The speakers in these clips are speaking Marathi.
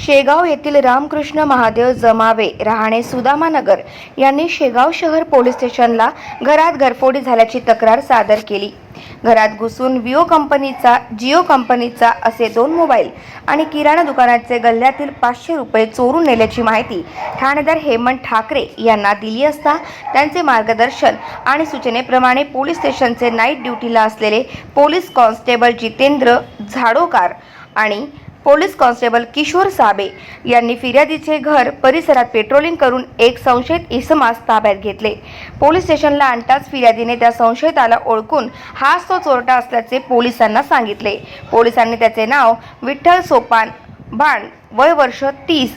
शेगाव येथील रामकृष्ण महादेव जमावे राहणे सुदामानगर यांनी शेगाव शहर पोलीस स्टेशनला घरात घरफोडी झाल्याची तक्रार सादर केली। घरात घुसून जिओ कंपनीचा असे 2 मोबाईल आणि किराणा दुकानाचे गल्ल्यातील 500 रुपये चोरून नेल्याची माहिती ठाणेदार हेमंत ठाकरे यांना दिली असता त्यांचे मार्गदर्शन आणि सूचनेप्रमाणे पोलीस स्टेशनचे नाईट ड्युटीला असलेले पोलीस कॉन्स्टेबल जितेंद्र झाडोकार आणि पोलीस कॉन्स्टेबल किशोर साबे यांनी फिर्यादीचे घर परिसरात पेट्रोलिंग करून एक संशयित इसमास ताब्यात घेतले। पोलीस स्टेशनला आणताच फिर्यादीने त्या संशयिताला ओळखून हाच तो चोरटा असल्याचे पोलिसांना सांगितले। पोलिसांनी त्याचे नाव विठ्ठल सोपान भाण, वय वर्ष 30,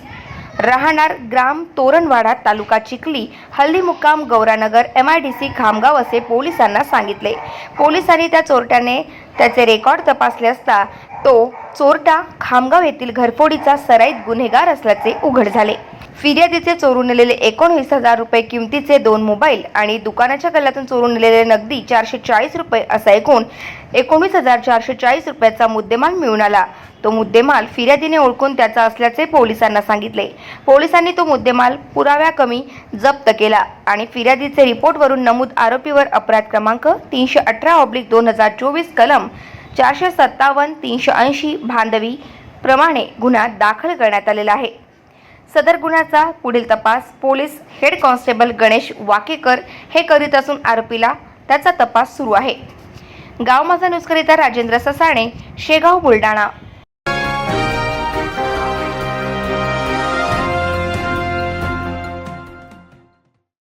राहणार ग्राम तोरणवाडा, तालुका चिखली, हल्ली मुक्काम गौरानगर, MIDC खामगाव असे पोलिसांना सांगितले। पोलिसांनी त्या चोरट्याने त्याचे रेकॉर्ड तपासले असता तो चोरटा खामगाव येथील घरफोडीचा सराईत गुन्हेगार असल्याचे उघड झाले। फिर्यादीचे चोरून नेलेले 19,000 रुपये किमतीचे 2 मोबाईल आणि दुकानाच्या गल्ल्यातून चोरून नेलेले नगदी 440 रुपये असा एकूण 19,440 रुपयाचा मुद्देमाल मिळून आला। तो मुद्देमाल फिर्यादीने ओळखून त्याचा असल्याचे पोलिसांना सांगितले। पोलिसांनी तो मुद्देमाल पुराव्याकमी जप्त केला आणि फिर्यादीचे रिपोर्टवरून नमूद आरोपीवर अपराध क्रमांक 318/2024 कलम 457 380 भांडवी प्रमाणे गुन्हा दाखल करण्यात आलेला आहे। सदर गुन्ह्याचा पुढील तपास police head constable Ganesh Wakekar हे करीत असून आरोपीला त्याचा तपास सुरू आहे। गाव माझा न्यूजकरिता राजेंद्र ससाणे, शेगाव, बुलढाणा।